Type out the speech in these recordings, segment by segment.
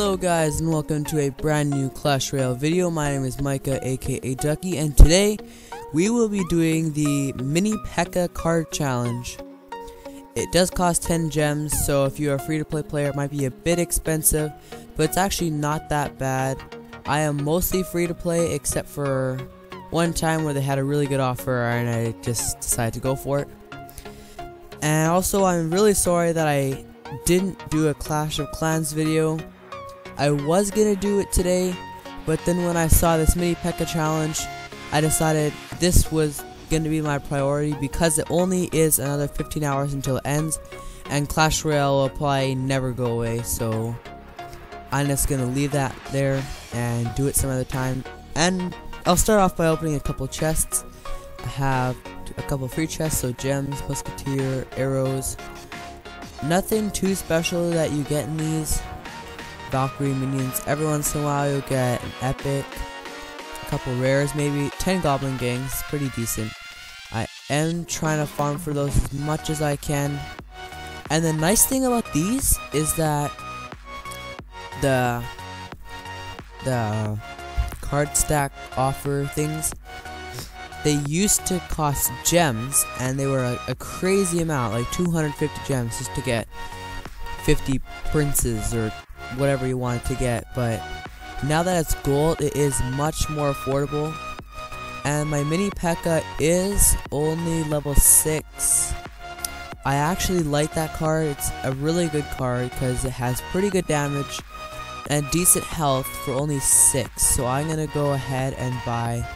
Hello guys, and welcome to a brand new Clash Royale video. My name is Micah, aka Ducky, and today we will be doing the Mini P.E.K.K.A card challenge. It does cost 10 gems, so if you're a free-to-play player it might be a bit expensive, but it's actually not that bad. I am mostly free-to-play except for one time where they had a really good offer and I just decided to go for it. And also I'm really sorry that I didn't do a Clash of Clans video. I was gonna do it today, but then when I saw this Mini P.E.K.K.A challenge, I decided this was gonna be my priority because it only is another 15 hours until it ends, and Clash Royale will probably never go away, so I'm just gonna leave that there and do it some other time. And I'll start off by opening a couple chests. I have a couple free chests, so gems, musketeer, arrows. Nothing too special that you get in these. Valkyrie minions. Every once in a while you'll get an epic, a couple rares maybe, 10 goblin gangs, pretty decent. I am trying to farm for those as much as I can. And the nice thing about these is that the card stack offer things, they used to cost gems, and they were a crazy amount, like 250 gems just to get 50 princes or whatever you wanted to get. But now that it's gold, it is much more affordable. And my Mini P.E.K.K.A is only level 6. I actually like that card. It's a really good card because it has pretty good damage and decent health for only 6. So I'm gonna go ahead and buy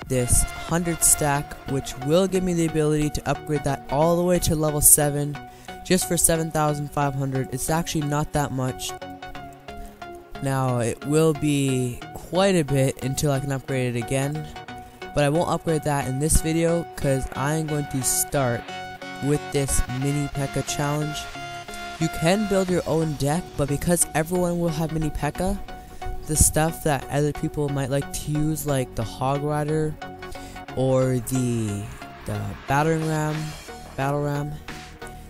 this 100 stack, which will give me the ability to upgrade that all the way to level 7 just for 7,500. It's actually not that much. Now it will be quite a bit until I can upgrade it again, but I won't upgrade that in this video because I'm going to start with this Mini P.E.K.K.A challenge. You can build your own deck, but because everyone will have Mini P.E.K.K.A, the stuff that other people might like to use, like the Hog Rider or the Battering Ram,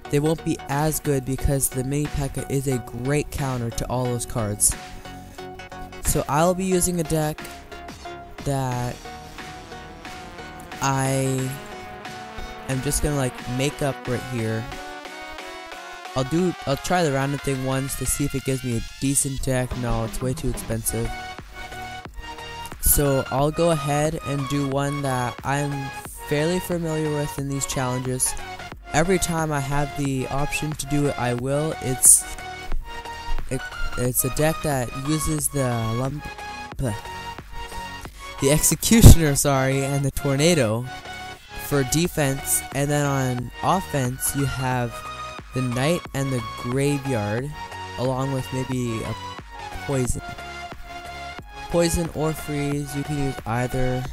they won't be as good because the Mini P.E.K.K.A is a great counter to all those cards. So I'll be using a deck that I am just gonna like make up right here. I'll try the random thing once to see if it gives me a decent deck. No, it's way too expensive. So I'll go ahead and do one that I'm fairly familiar with in these challenges. Every time I have the option to do it, I will. It's a deck that uses the Executioner, and the Tornado for defense, and then on offense you have the Knight and the Graveyard, along with maybe a Poison or Freeze. You can use either.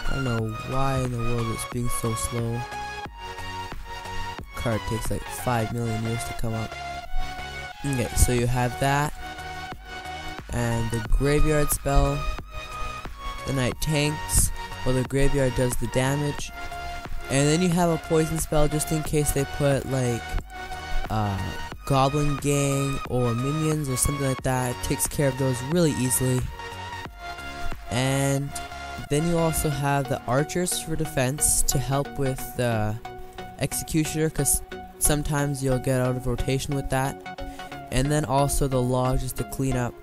I don't know why in the world it's being so slow. Card takes like 5 million years to come up. Okay, so you have that, and the Graveyard spell. The Knight tanks, while the Graveyard does the damage, and then you have a poison spell just in case they put like Goblin Gang or minions or something like that. It takes care of those really easily. And then you also have the Archers for defense to help with the Executioner, because sometimes you'll get out of rotation with that. And then also the Log just to clean up.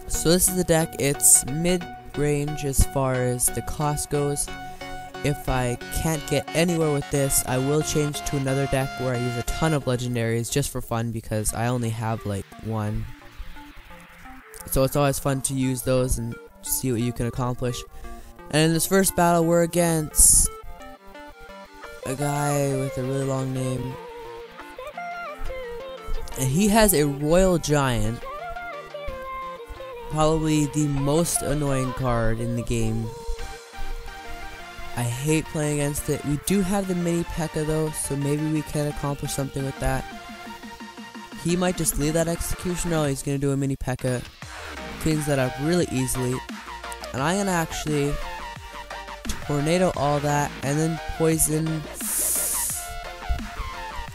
So this is the deck. It's mid-range as far as the cost goes. If I can't get anywhere with this, I will change to another deck where I use a ton of legendaries just for fun, because I only have like one. So it's always fun to use those and see what you can accomplish. And in this first battle we're against a guy with a really long name, and he has a Royal Giant, probably the most annoying card in the game. I hate playing against it. We do have the Mini P.E.K.K.A though, so maybe we can accomplish something with that. He might just leave that Executioner. No, he's gonna do a Mini P.E.K.K.A, cleans that up really easily, and I'm gonna actually Tornado all that and then poison.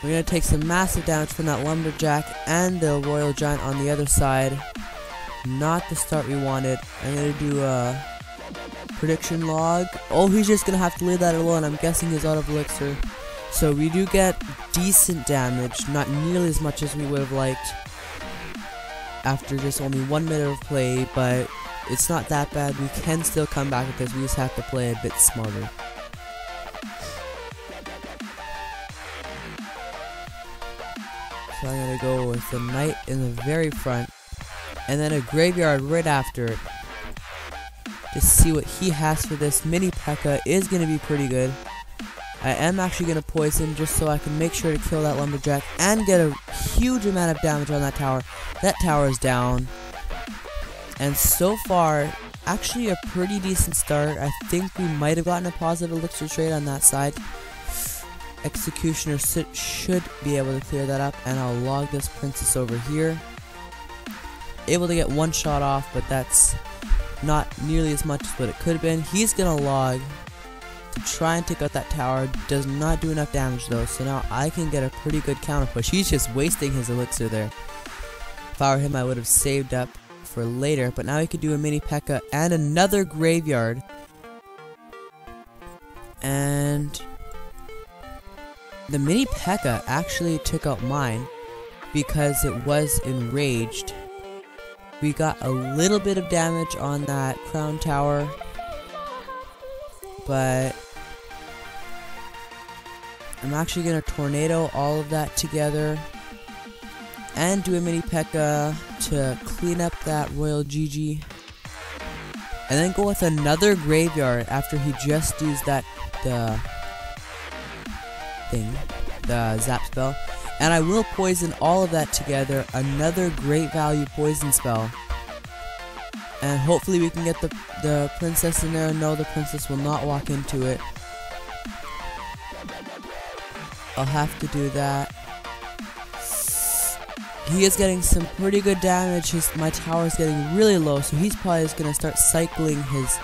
We're gonna take some massive damage from that lumberjack and the royal giant on the other side. Not the start we wanted. I'm gonna do a prediction log. Oh, he's just gonna have to leave that alone. I'm guessing he's out of elixir. So we do get decent damage, not nearly as much as we would have liked after just only 1 minute of play, but it's not that bad. We can still come back with this. We just have to play a bit smarter. So I'm gonna go with the knight in the very front, and then a graveyard right after it. To see what he has for this. Mini P.E.K.K.A. is gonna be pretty good. I am actually gonna poison just so I can make sure to kill that lumberjack and get a huge amount of damage on that tower. That tower is down. And so far, actually a pretty decent start. I think we might have gotten a positive elixir trade on that side. Executioner should be able to clear that up, and I'll log this princess over here. Able to get one shot off, but that's not nearly as much as what it could have been. He's gonna log to try and take out that tower. Does not do enough damage though, so now I can get a pretty good counter push. He's just wasting his elixir there. If I were him, I would have saved up for later, but now he could do a mini P.E.K.K.A. and another graveyard. And the mini P.E.K.K.A. actually took out mine because it was enraged. We got a little bit of damage on that crown tower, but I'm actually going to tornado all of that together and do a mini P.E.K.K.A. to clean up that royal GG, and then go with another graveyard after he just used that the zap spell. And I will poison all of that together. Another great value poison spell. And hopefully we can get the princess in there. No, the princess will not walk into it. I'll have to do that. He is getting some pretty good damage. My tower is getting really low, so he's probably just gonna start cycling his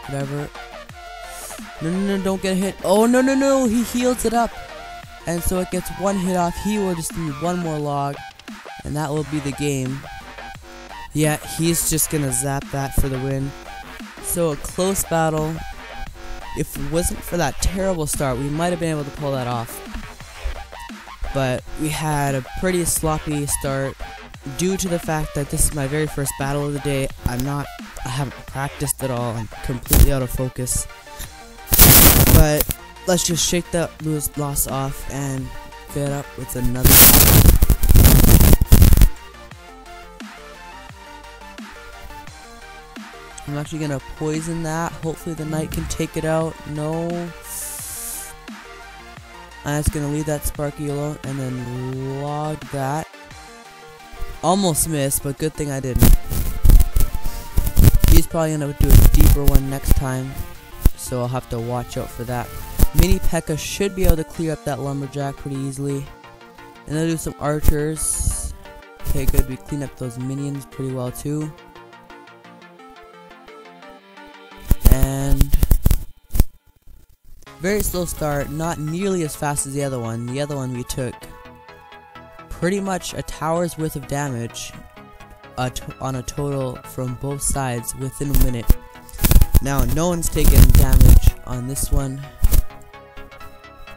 whatever. No, don't get hit. Oh, no, he heals it up. And so it gets one hit off. He will just need one more log, and that will be the game. Yeah, he's just gonna zap that for the win. So a close battle. If it wasn't for that terrible start, we might have been able to pull that off. But we had a pretty sloppy start due to the fact that this is my very first battle of the day. I haven't practiced at all. I'm completely out of focus. But let's just shake that loss off and get up with another battle. I'm actually gonna poison that. Hopefully the knight can take it out. No. I'm just gonna leave that Sparky alone and then log that. Almost missed, but good thing I didn't. He's probably gonna do a deeper one next time, so I'll have to watch out for that. Mini P.E.K.K.A. should be able to clear up that lumberjack pretty easily. And then do some archers. Okay, good. We cleaned up those minions pretty well too. And very slow start, not nearly as fast as the other one. The other one we took pretty much a tower's worth of damage on a total from both sides within a minute. Now no one's taken damage on this one.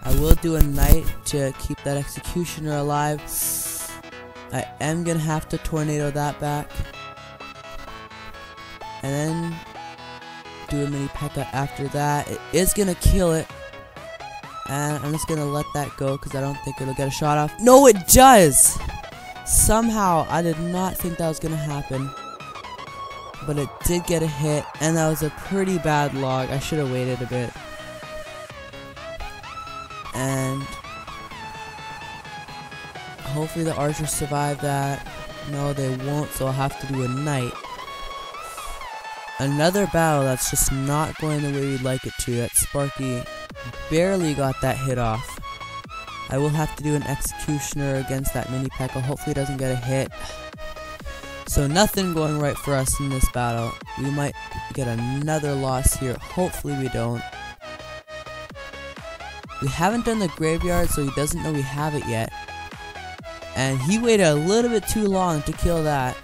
I will do a knight to keep that executioner alive. I am gonna have to tornado that back, and then do a mini P.E.K.K.A. after that. It is gonna kill it, and I'm just gonna let that go because I don't think it'll get a shot off. No, it does! Somehow, I did not think that was gonna happen, but it did get a hit, and that was a pretty bad log. I should have waited a bit. And hopefully the archers survive that. No, they won't, so I'll have to do a knight. Another battle that's just not going the way we'd like it to. That Sparky barely got that hit off. I will have to do an executioner against that mini P.E.K.K.A. Hopefully it doesn't get a hit. So nothing going right for us in this battle. We might get another loss here. Hopefully we don't. We haven't done the graveyard, so he doesn't know we have it yet. And he waited a little bit too long to kill that.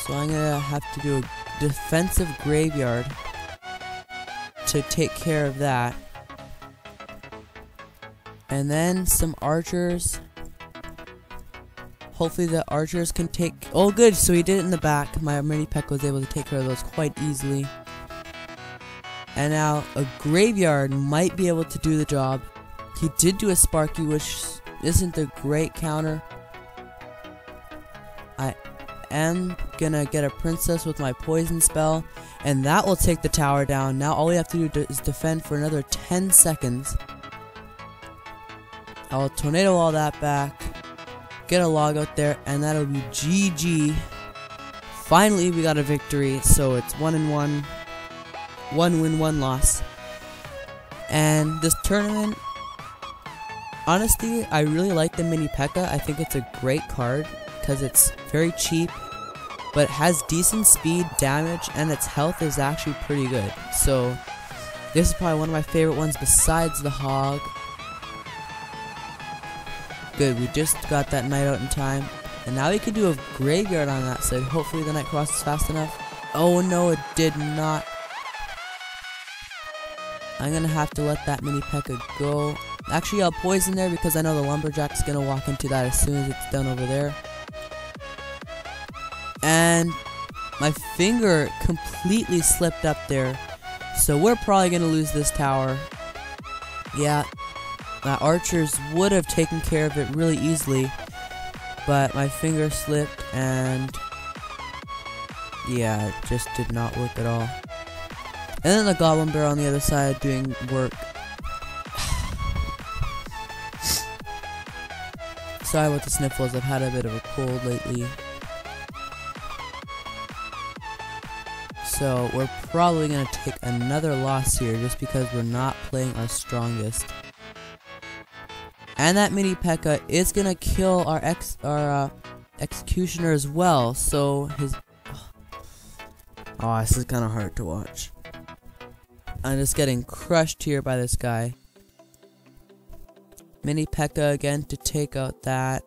So I'm gonna have to do a defensive graveyard to take care of that. And then some archers. Hopefully the archers can take... Oh good, so he did it in the back. My mini P.E.K.K.A was able to take care of those quite easily. And now a graveyard might be able to do the job. He did do a Sparky, which isn't a great counter. I am gonna get a princess with my poison spell, and that will take the tower down. Now all we have to do is defend for another 10 seconds. I'll tornado all that back, get a log out there, and that'll be GG. Finally, we got a victory, so it's 1-1. 1 win, 1 loss. And this tournament, honestly, I really like the mini P.E.K.K.A. I think it's a great card because it's very cheap, but it has decent speed, damage, and its health is actually pretty good. So this is probably one of my favorite ones besides the Hog. Good, we just got that knight out in time, and now we can do a graveyard on that side. Hopefully the knight crosses fast enough. Oh no, it did not. I'm gonna have to let that mini P.E.K.K.A go. Actually, I'll poison there because I know the lumberjack's gonna walk into that as soon as it's done over there. And my finger completely slipped up there, so we're probably gonna lose this tower. Yeah, my archers would have taken care of it really easily, but my finger slipped and yeah, it just did not work at all. And then the goblin bear on the other side doing work. Sorry about the sniffles, I've had a bit of a cold lately. So we're probably going to take another loss here just because we're not playing our strongest. And that mini P.E.K.K.A is going to kill our executioner as well, so his... Oh, this is kind of hard to watch. I'm just getting crushed here by this guy. Mini P.E.K.K.A again to take out that.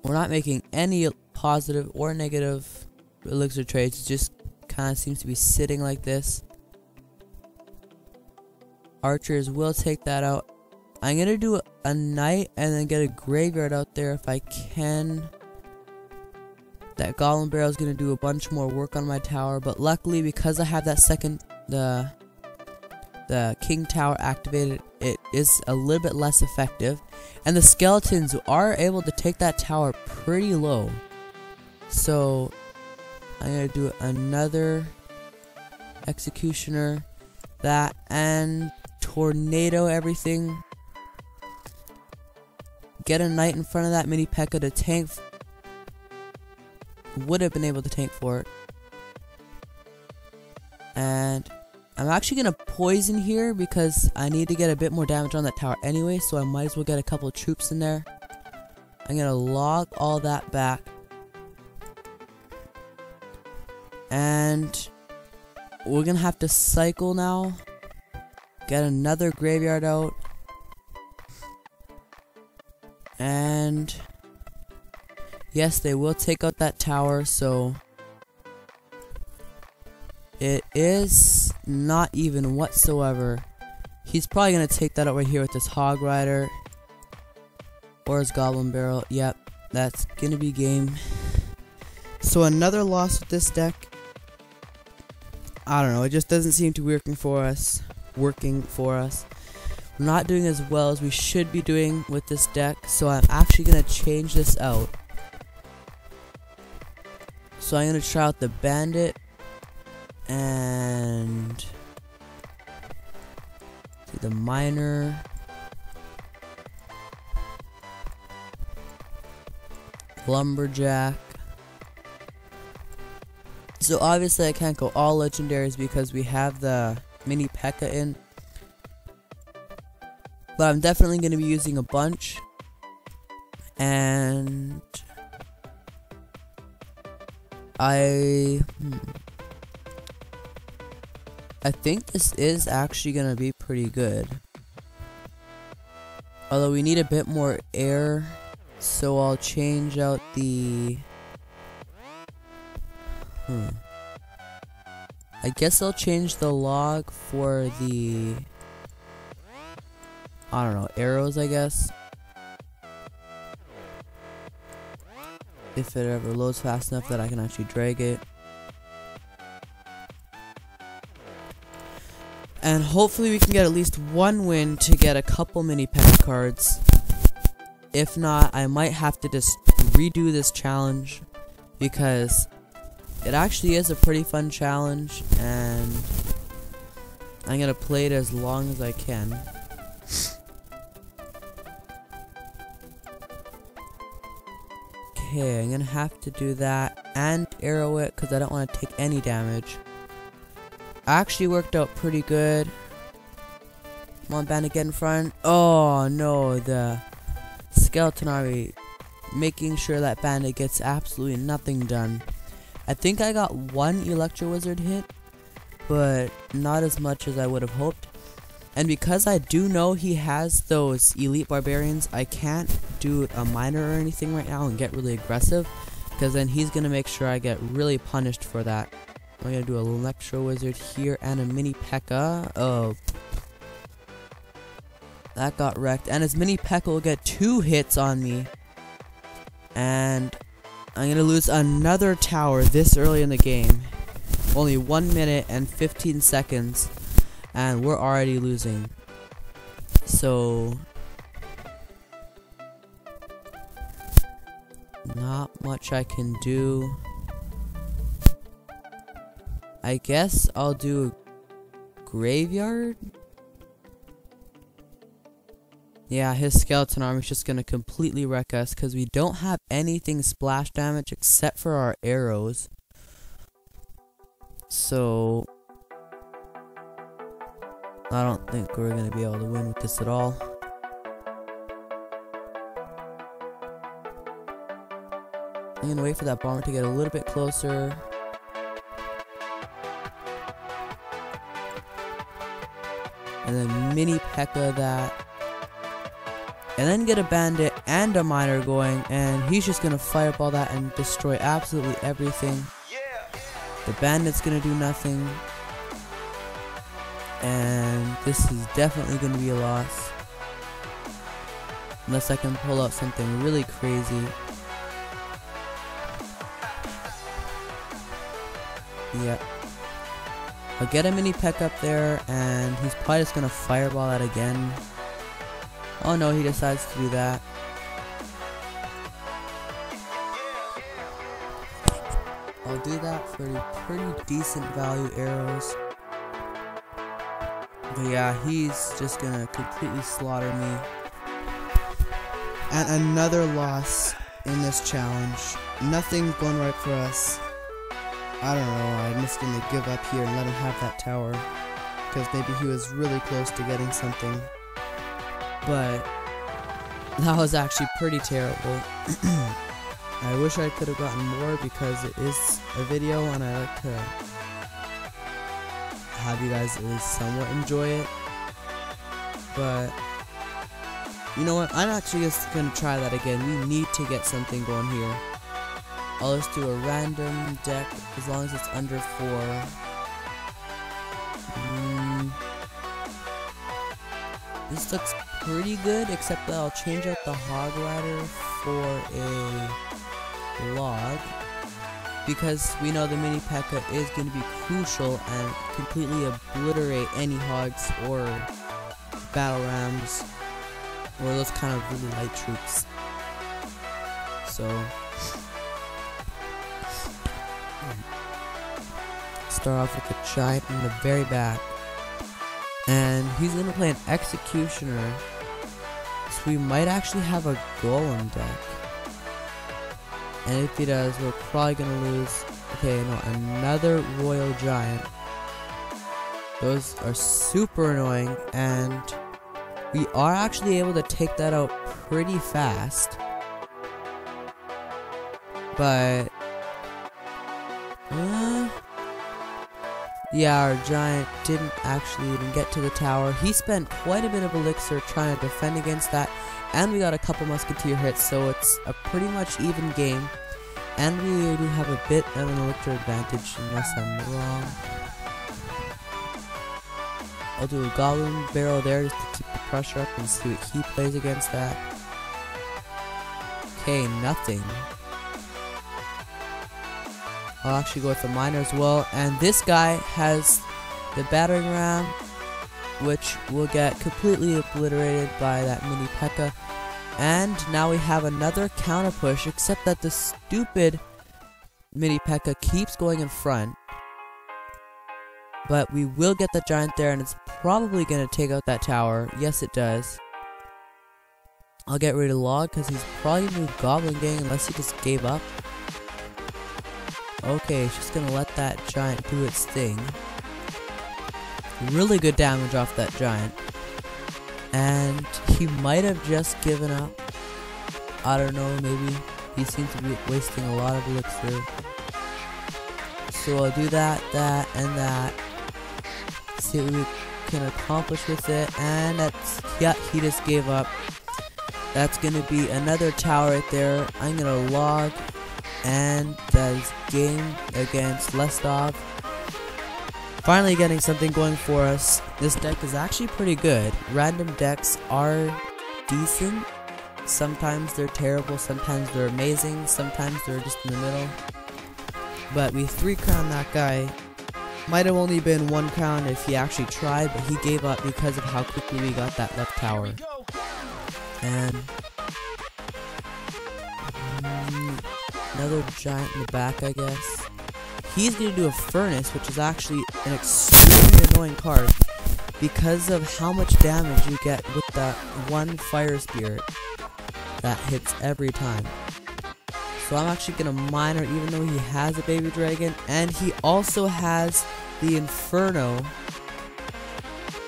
We're not making any positive or negative elixir trades. It just kind of seems to be sitting like this. Archers will take that out. I'm going to do a knight and then get a graveyard out there if I can. That golem barrel is going to do a bunch more work on my tower, but luckily because I have that second, the king tower activated, it is a little bit less effective, and the skeletons are able to take that tower pretty low. So I'm going to do another executioner, that, and tornado everything. Get a knight in front of that mini P.E.K.K.A to tank. Would have been able to tank for it. And I'm actually gonna poison here because I need to get a bit more damage on that tower anyway, so I might as well get a couple of troops in there. I'm gonna log all that back. And we're gonna have to cycle now. Get another graveyard out. And yes, they will take out that tower, so it is not even whatsoever. He's probably going to take that out right here with this Hog Rider or his Goblin Barrel. Yep, that's going to be game. So another loss with this deck. I don't know, it just doesn't seem to be working for us. We're not doing as well as we should be doing with this deck, so I'm actually going to change this out. So I'm going to try out the Bandit and the Miner, Lumberjack. So obviously I can't go all legendaries because we have the mini P.E.K.K.A in, but I'm definitely going to be using a bunch. And I think this is actually gonna be pretty good. Although we need a bit more air, so I'll change out the... I guess I'll change the log for the... I don't know, arrows, I guess. If it ever loads fast enough that I can actually drag it. And hopefully we can get at least one win to get a couple mini pack cards. If not, I might have to just redo this challenge, because it actually is a pretty fun challenge, and I'm gonna play it as long as I can. Okay, I'm gonna have to do that and arrow it because I don't want to take any damage. Actually worked out pretty good. Come on, Bandit, get in front. Oh no, the Skeleton Army making sure that Bandit gets absolutely nothing done. I think I got one Electro Wizard hit, but not as much as I would have hoped. And because I do know he has those Elite Barbarians, I can't do a Miner or anything right now and get really aggressive, because then he's gonna make sure I get really punished for that. I'm gonna do a Electro Wizard here and a Mini P.E.K.K.A. Oh, that got wrecked. And his Mini P.E.K.K.A. will get 2 hits on me. And I'm gonna lose another tower this early in the game. Only 1 minute and 15 seconds. And we're already losing. So, not much I can do. I guess I'll do a graveyard. Yeah, his Skeleton Army is just gonna completely wreck us because we don't have anything splash damage except for our arrows. So I don't think we're gonna be able to win with this at all. I'm gonna wait for that bomber to get a little bit closer. And then Mini P.E.K.K.A. that. And then get a Bandit and a Miner going, and he's just gonna fireball that and destroy absolutely everything. The Bandit's gonna do nothing. And this is definitely gonna be a loss. Unless I can pull out something really crazy. Yep. I'll get a Mini P.E.K.K.A. up there, and he's probably just gonna fireball that again. Oh no, he decides to do that. I'll do that for pretty decent value arrows. But yeah, he's just gonna completely slaughter me. And another loss in this challenge. Nothing going right for us. I don't know, I'm just gonna give up here and let him have that tower, because maybe he was really close to getting something. But that was actually pretty terrible. I wish I could have gotten more, because it is a video and I like to have you guys at least somewhat enjoy it. But you know what, I'm actually just gonna try that again. We need to get something going here. I'll just do a random deck as long as it's under 4. This looks pretty good, except that I'll change out the Hog Rider for a log, because we know the Mini P.E.K.K.A. is going to be crucial and completely obliterate any hogs or battle rams or those kind of really light troops. So start off with a giant in the very back. And he's going to play an Executioner, so we might actually have a Golem deck. And if he does, we're probably going to lose. Okay, no, another Royal Giant. Those are super annoying, and we are actually able to take that out pretty fast. But Yeah, our giant didn't actually even get to the tower. He spent quite a bit of elixir trying to defend against that, and we got a couple musketeer hits, so it's a pretty much even game. And we do have a bit of an elixir advantage, unless I'm wrong. I'll do a goblin barrel there just to keep the pressure up and see what he plays against that. Okay, nothing. I'll actually go with the miner as well, and this guy has the battering ram, which will get completely obliterated by that mini P.E.K.K.A. And now we have another counter push, except that the stupid mini P.E.K.K.A. keeps going in front. But we will get the giant there, and it's probably going to take out that tower. Yes, it does. I'll get rid of Log, because he's probably going to move Goblin Gang unless he just gave up. Okay, it's just gonna let that giant do its thing. Really good damage off that giant. And he might have just given up. I don't know, maybe. He seems to be wasting a lot of elixir. So I'll do that, and that. See what we can accomplish with it. And that's, yeah, he just gave up. That's gonna be another tower right there. I'm gonna log. And that is game against Lestov. Finally getting something going for us. This deck is actually pretty good. Random decks are decent. Sometimes they're terrible, sometimes they're amazing, sometimes they're just in the middle. But we 3-crowned that guy. Might have only been 1 crown if he actually tried, but he gave up because of how quickly we got that left tower. And another giant in the back, I guess. He's going to do a furnace, which is actually an extremely annoying card because of how much damage you get with that one fire spirit that hits every time. So I'm actually going to miner even though he has a baby dragon, and he also has the Inferno.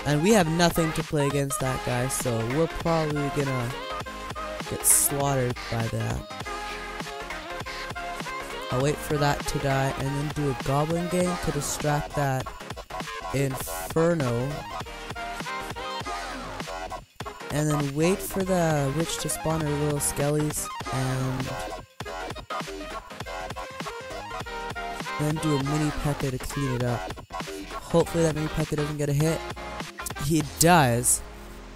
And we have nothing to play against that guy, so we're probably going to get slaughtered by that. I'll wait for that to die and then do a Goblin Gang to distract that Inferno. And then wait for the witch to spawn her little skellies and then do a mini P.E.K.K.A. to clean it up. Hopefully that mini P.E.K.K.A. doesn't get a hit. He does.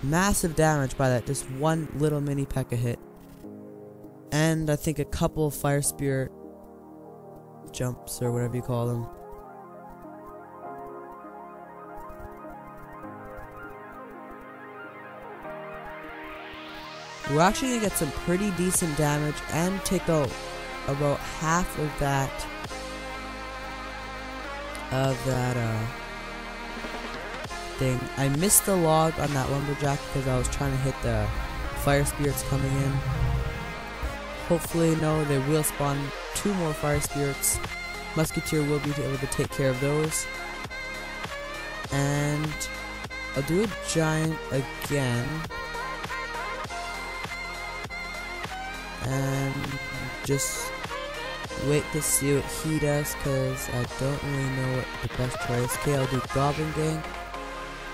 Massive damage by that, just one little mini P.E.K.K.A. hit. And I think a couple of Fire Spirit jumps or whatever you call them. We're actually gonna get some pretty decent damage and take out about half of that thing. I missed the log on that lumberjack because I was trying to hit the fire spirits coming in. Hopefully, no, they will spawn 2 more fire spirits. Musketeer will be able to take care of those. And I'll do a giant again. And just wait to see what he does, because I don't really know what the best choice. Okay, I'll do Goblin Gang.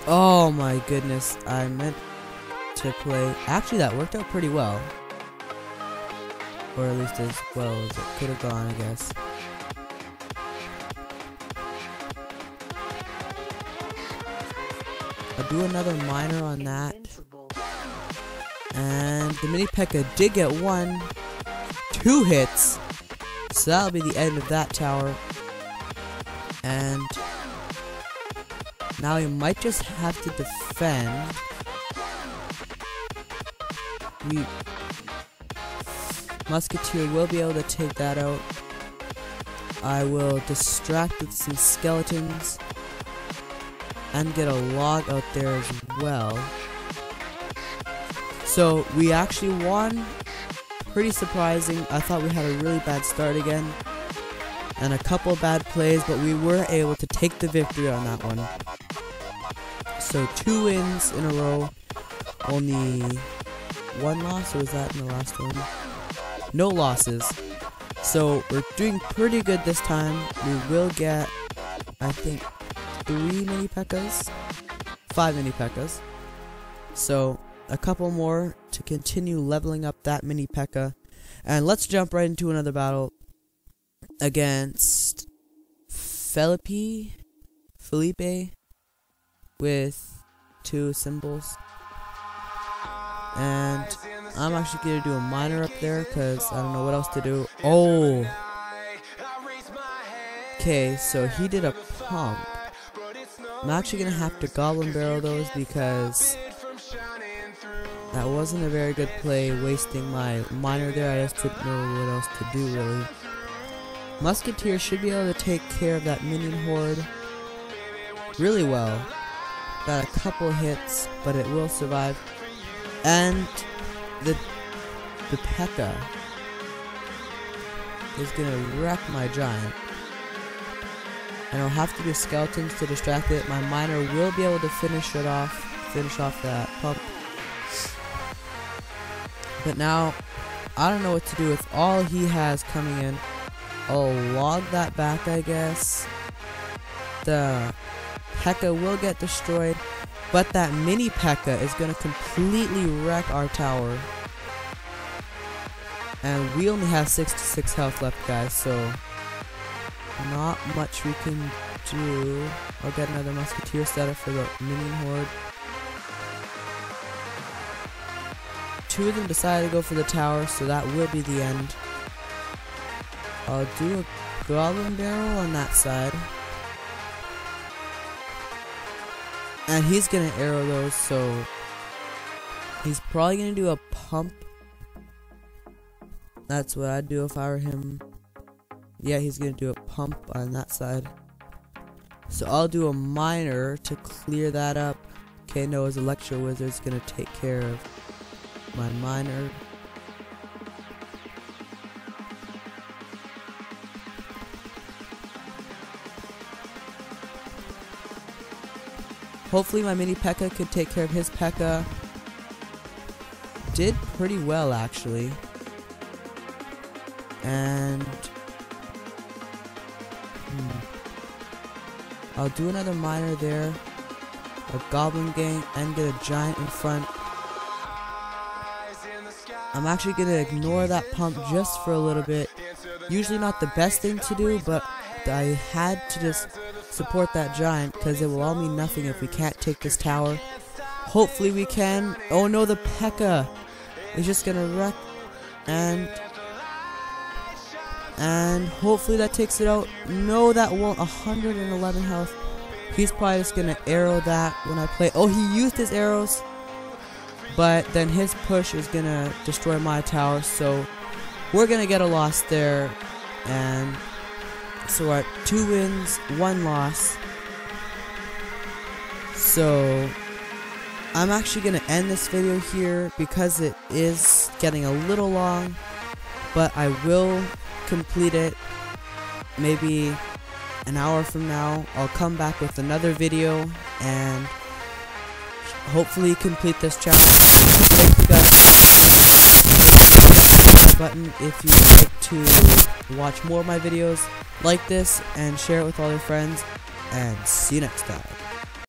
Oh my goodness, I meant to play. Actually, that worked out pretty well. Or at least as well as it could have gone, I guess. I'll do another miner on that. And the mini P.E.K.K.A. did get 2 hits. So that'll be the end of that tower. And now we might just have to defend. Musketeer will be able to take that out. I will distract with some skeletons and get a log out there as well. So we actually won. Pretty surprising. I thought we had a really bad start again and a couple bad plays, but we were able to take the victory on that one. So 2 wins in a row. Only 1 loss, or was that in the last one? No losses. So we're doing pretty good this time. We will get, I think, 5 mini P.E.K.K.A.s. So a couple more to continue leveling up that mini P.E.K.K.A. And let's jump right into another battle against Felipe with 2 symbols. And I'm actually going to do a miner up there because I don't know what else to do. Oh! Okay, so he did a pump. I'm actually going to have to goblin barrel those because that wasn't a very good play, wasting my miner there. I just didn't know what else to do, really. Musketeer should be able to take care of that minion horde really well. Got a couple hits, but it will survive. And the P.E.K.K.A. is gonna wreck my giant. And I'll have to do skeletons to distract it. My miner will be able to finish off that pump. But now, I don't know what to do with all he has coming in. I'll log that back, I guess. The P.E.K.K.A. will get destroyed, but that mini P.E.K.K.A. is going to completely wreck our tower. And we only have 66 health left, guys, so not much we can do. I'll get another musketeer setup for the minion horde. 2 of them decided to go for the tower, so that will be the end. I'll do a goblin barrel on that side. And he's gonna arrow those, so he's probably gonna do a pump. That's what I'd do if I were him. Yeah, he's gonna do a pump on that side. So I'll do a miner to clear that up. Okay, no, his Electro Wizard's gonna take care of my miner. Hopefully my mini P.E.K.K.A. could take care of his P.E.K.K.A. Did pretty well, actually. And I'll do another miner there, a goblin gang, and get a giant in front. I'm actually going to ignore that pump just for a little bit. Usually not the best thing to do, but I had to just support that giant because it will all mean nothing if we can't take this tower. Hopefully we can. Oh no, the P.E.K.K.A. is just going to wreck, and hopefully that takes it out. No, that won't. 111 health. He's probably just going to arrow that when I play. Oh, he used his arrows, but then his push is going to destroy my tower, so we're going to get a loss there. And so we're at 2 wins, 1 loss. So I'm actually going to end this video here because it is getting a little long, but I will complete it maybe an hour from now. I'll come back with another video and hopefully complete this challenge. Thank you guys. Hit the button if you'd like to watch more of my videos like this, and share it with all your friends, and see you next time.